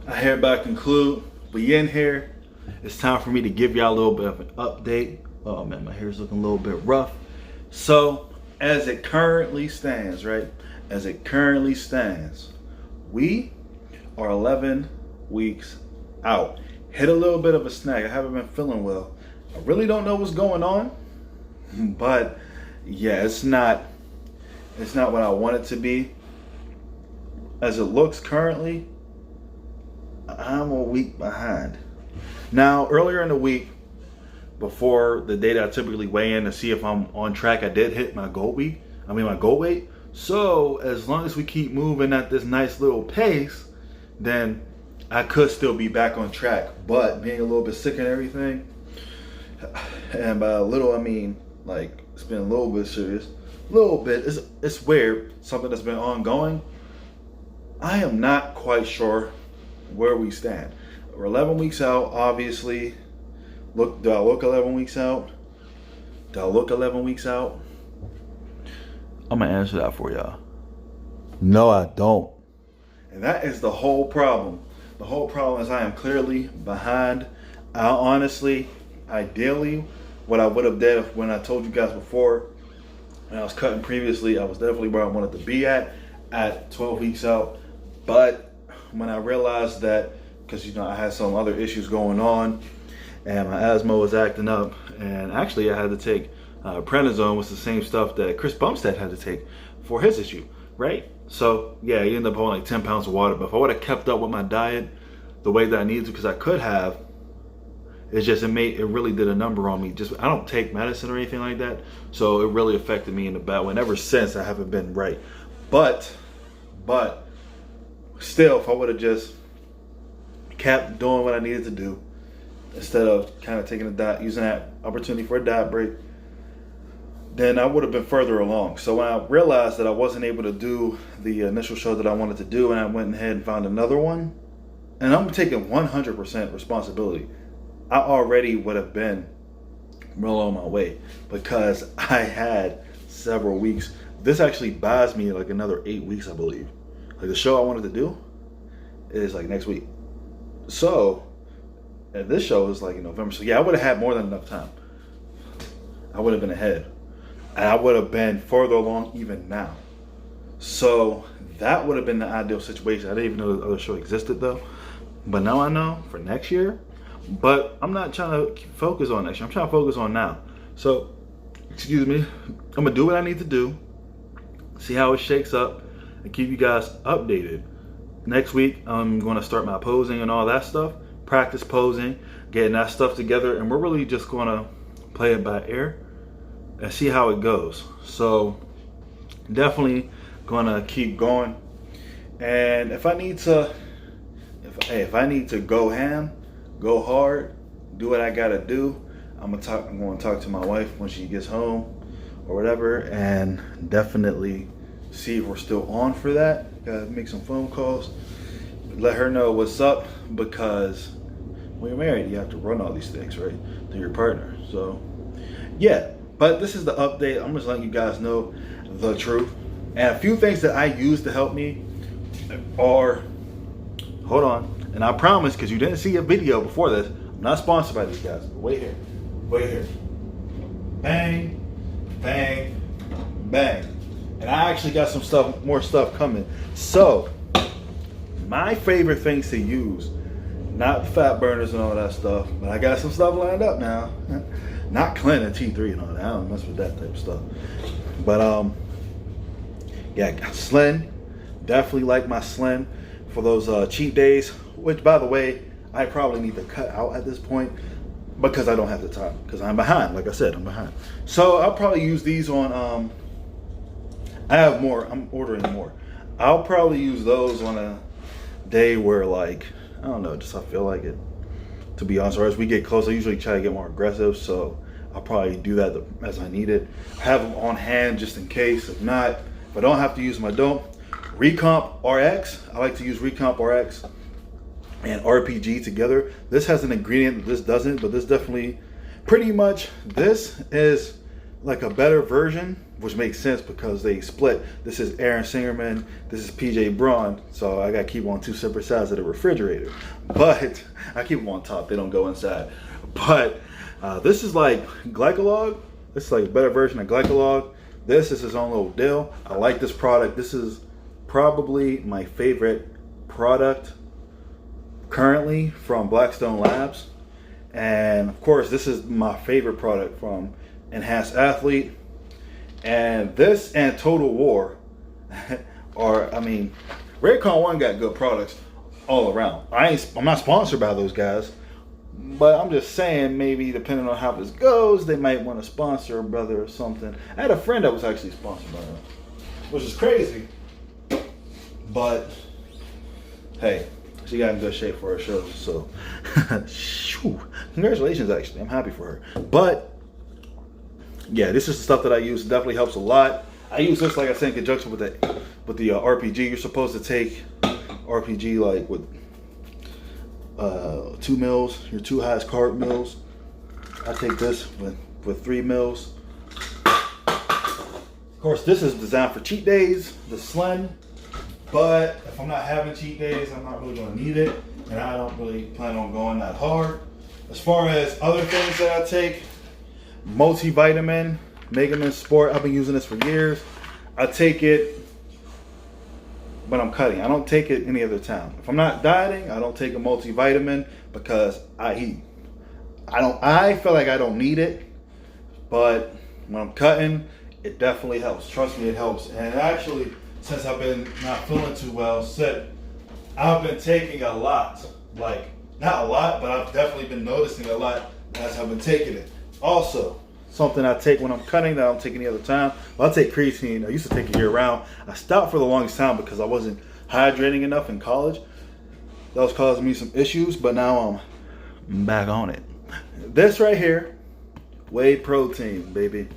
I hereby conclude. We in here. It's time for me to give y'all a little bit of an update. Oh man, my hair's looking a little bit rough. So, as it currently stands, right? As it currently stands, we are 11 weeks out. Hit a little bit of a snag. I haven't been feeling well. I really don't know what's going on, but yeah, it's not what I want it to be. As it looks currently, I'm a week behind. Now, earlier in the week, before the date I typically weigh in to see if I'm on track, I did hit my goal weight. So as long as we keep moving at this nice little pace, then I could still be back on track. But being a little bit sick and everything, and by a little I mean like it's been a little bit serious, a little bit. It's weird. Something that's been ongoing. I am not quite sure where we stand. We're 11 weeks out, obviously. Do I look 11 weeks out? I'm gonna answer that for y'all. No, I don't. And that is the whole problem. The whole problem is I am clearly behind. I honestly, ideally, what I would have did when I told you guys before, when I was cutting previously, I was definitely where I wanted to be at 12 weeks out. But when I realized that, because I had some other issues going on, and my asthma was acting up, and actually I had to take prednisone, which is the same stuff that Chris Bumstead had to take for his issue, right? So yeah, he ended up holding like 10 pounds of water. But if I would have kept up with my diet the way that I needed to, because I could have, it really did a number on me. I don't take medicine or anything like that, so it really affected me in a bad way. And ever since, I haven't been right. But still, if I would have just kept doing what I needed to do, instead of kind of using that opportunity for a diet break, then I would have been further along. So when I realized that I wasn't able to do the initial show that I wanted to do, and I went ahead and found another one, and I'm taking 100% responsibility, I already would have been well on my way, because I had several weeks. This actually buys me like another 8 weeks, I believe. Like the show I wanted to do is like next week. So, and this show is like in November. So yeah, I would have had more than enough time. I would have been ahead. And I would have been further along even now. So that would have been the ideal situation. I didn't even know the other show existed though. But now I know for next year. But I'm not trying to focus on next year. I'm trying to focus on now. So, excuse me. I'm going to do what I need to do. See how it shakes up. And keep you guys updated. Next week, I'm going to start my posing and all that stuff. Practice posing. Getting that stuff together. And we're really just going to play it by ear. And see how it goes. So definitely gonna keep going. And if I need to go ham, go hard, do what I gotta do, I'm gonna talk to my wife when she gets home or whatever, and definitely see if we're still on for that. Gotta make some phone calls, let her know what's up, because when you're married, you have to run all these things, right, to your partner. So yeah. But this is the update. I'm just letting you guys know the truth. And a few things that I use to help me are, hold on, and I promise, because you didn't see a video before this, I'm not sponsored by these guys, but wait here. Bang, bang, bang. And I actually got more stuff coming. So, my favorite things to use, not the fat burners and all that stuff, but I got some stuff lined up now. Not Clint and T3 and all that. I don't mess with that type of stuff. But yeah, Slim. Definitely like my Slim for those cheat days. Which, by the way, I probably need to cut out at this point because I don't have the time. Because I'm behind. Like I said, I'm behind. So I'll probably use these on. I have more. I'm ordering more. I'll probably use those on a day where, like, I don't know, just I feel like it. To be honest, or as we get close, I usually try to get more aggressive, so I'll probably do that as I need it. Have them on hand just in case. If not, if I don't have to use them, I don't. Recomp RX. I like to use Recomp RX and RPG together. This has an ingredient that this doesn't, but this definitely, pretty much, this is like a better version which makes sense because they split. This is Aaron Singerman, this is PJ Braun, so I gotta keep them on two separate sides of the refrigerator. But I keep them on top, they don't go inside. But this is like Glycolog. This is like a better version of Glycolog. This is his own little deal. I like this product. This is probably my favorite product currently from Blackstone Labs. And of course, this is my favorite product from Enhanced Athlete. And this and Total War are, I mean, Raycon One got good products all around. I'm not sponsored by those guys, but I'm just saying, maybe depending on how this goes, they might want to sponsor a brother or something. I had a friend that was actually sponsored by them, which is crazy. But hey, she got in good shape for her show, so congratulations. Actually, I'm happy for her. But yeah, this is the stuff that I use. It definitely helps a lot. I use this, like I said, in conjunction with the RPG. You're supposed to take RPG like with 2 mils, your 2 highest carb mils. I take this with 3 mils. Of course, this is designed for cheat days, the Slim. But if I'm not having cheat days, I'm not really going to need it, and I don't really plan on going that hard. As far as other things that I take, multivitamin, Megamin Sport. I've been using this for years. I take it when I'm cutting. I don't take it any other time. If I'm not dieting, I don't take a multivitamin because I eat. I feel like I don't need it, but when I'm cutting, it definitely helps. Trust me, it helps. And actually, since I've been not feeling too well, I've been taking a lot. Like, not a lot, but I've definitely been noticing a lot as I've been taking it. Also, something I take when I'm cutting that I don't take any other time. Well, I take creatine. I used to take it year round. I stopped for the longest time because I wasn't hydrating enough in college. That was causing me some issues, but now I'm back on it. This right here, whey protein, baby.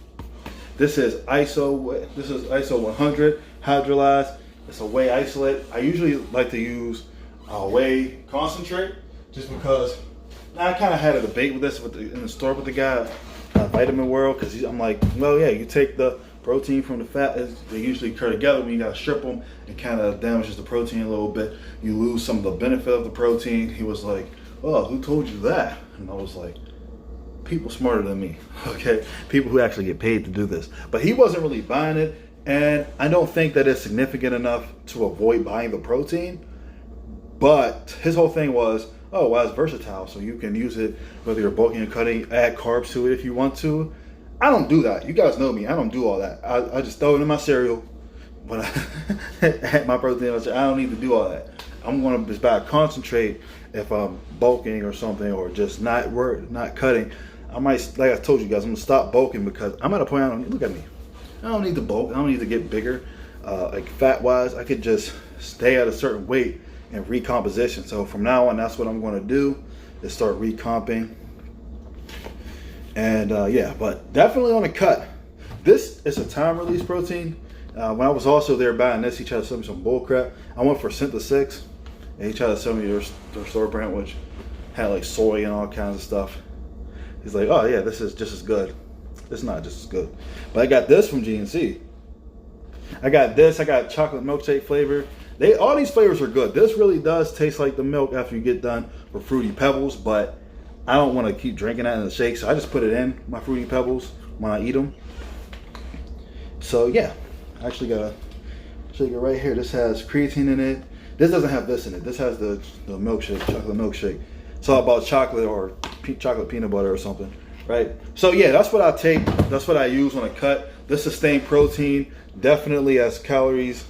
This is ISO 100 hydrolyzed. It's a whey isolate. I usually like to use whey concentrate just because I kind of had a debate with this in the store with the guy Vitamin World, because I'm like, well, yeah, you take the protein from the fat, they usually occur together when you gotta strip them, it kind of damages the protein a little bit. You lose some of the benefit of the protein. He was like, oh, who told you that? And I was like, people smarter than me, okay? People who actually get paid to do this. But he wasn't really buying it, and I don't think that it's significant enough to avoid buying the protein. But his whole thing was, oh, well, it's versatile, so you can use it whether you're bulking and cutting, add carbs to it if you want to. I don't do that. You guys know me. I don't do all that. I just throw it in my cereal when I add my protein. I don't need to do all that. I'm going to just buy a concentrate if I'm bulking or something, or just not cutting. I might, like I told you guys, I'm going to stop bulking because I'm at a point, look at me. I don't need to bulk. I don't need to get bigger. Like fat-wise, I could just stay at a certain weight and recomposition. So from now on, that's what I'm going to do, is start recomping. And yeah, but definitely on a cut. This is a time release protein. When I was also there buying this, he tried to sell me some bull crap. I went for Synth 6, and he tried to sell me their store brand, which had like soy and all kinds of stuff. He's like, oh yeah, this is just as good. It's not just as good. But I got this from GNC. I got this. I got chocolate milkshake flavor. All these flavors are good. This really does taste like the milk after you get done with Fruity Pebbles, but I don't want to keep drinking that in the shake, so I just put it in my Fruity Pebbles when I eat them. So yeah, I actually got a shaker right here. This has creatine in it. This doesn't have this in it. This has the milkshake, chocolate milkshake. It's all about chocolate or chocolate peanut butter or something, right? So yeah, that's what I take. That's what I use when I cut. This sustained protein, definitely as calories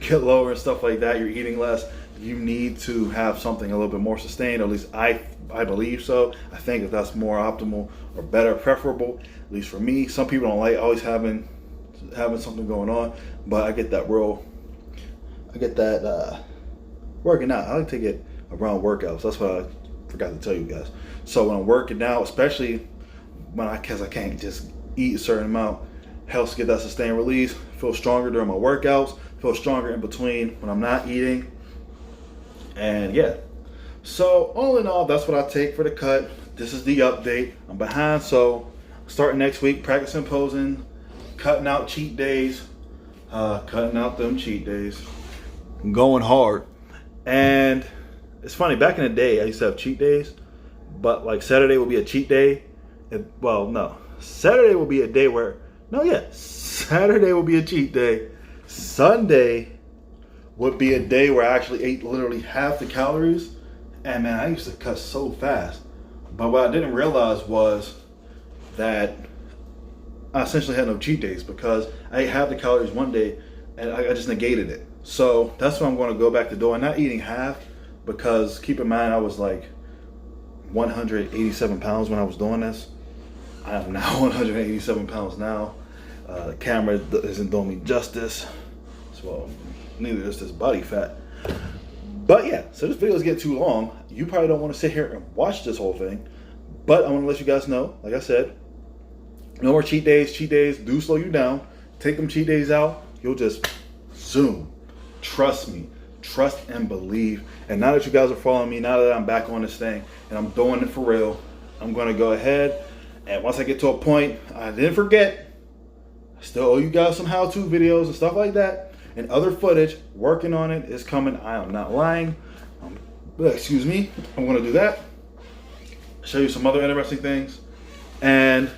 get lower and stuff like that, you're eating less, you need to have something a little bit more sustained. At least I believe so. I think that's more optimal or better, preferable, at least for me. Some people don't like always having something going on, but I get that working out. I like to get around workouts. That's what I forgot to tell you guys. So when I'm working out, especially because I can't just eat a certain amount, helps get that sustained release, feel stronger during my workouts, feel stronger in between when I'm not eating. And yeah, so all in all, that's what I take for the cut. This is the update. I'm behind, so starting next week, practicing posing, cutting out cheat days, cutting out them cheat days, going hard. And it's funny, back in the day, I used to have cheat days, but like Saturday would be a cheat day. Well, no, Saturday will be a day where, Saturday will be a cheat day. Sunday would be a day where I actually ate literally half the calories. And man, I used to cut so fast. But what I didn't realize was that I essentially had no cheat days because I ate half the calories one day and I just negated it. So that's what I'm going to go back to doing. Not eating half, because keep in mind I was like 187 pounds when I was doing this. I am now 187 pounds now. The camera isn't doing me justice. So neither is this body fat. But yeah, so this video is getting too long. You probably don't want to sit here and watch this whole thing. But I want to let you guys know, like I said, no more cheat days. Cheat days do slow you down. Take them cheat days out. You'll just zoom. Trust me. Trust and believe. And now that you guys are following me, now that I'm back on this thing and I'm doing it for real, I'm going to go ahead. And once I get to a point, I didn't forget, I still owe you guys some how-to videos and stuff like that. And other footage, working on it, is coming. I am not lying. Excuse me. I'm going to do that. Show you some other interesting things. And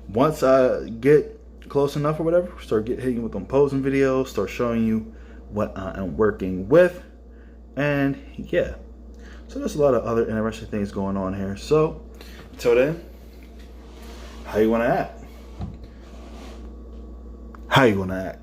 once I get close enough or whatever, start hitting with them posing videos, start showing you what I am working with. And yeah. So there's a lot of other interesting things going on here. So until then, how you want to act? How you want to act?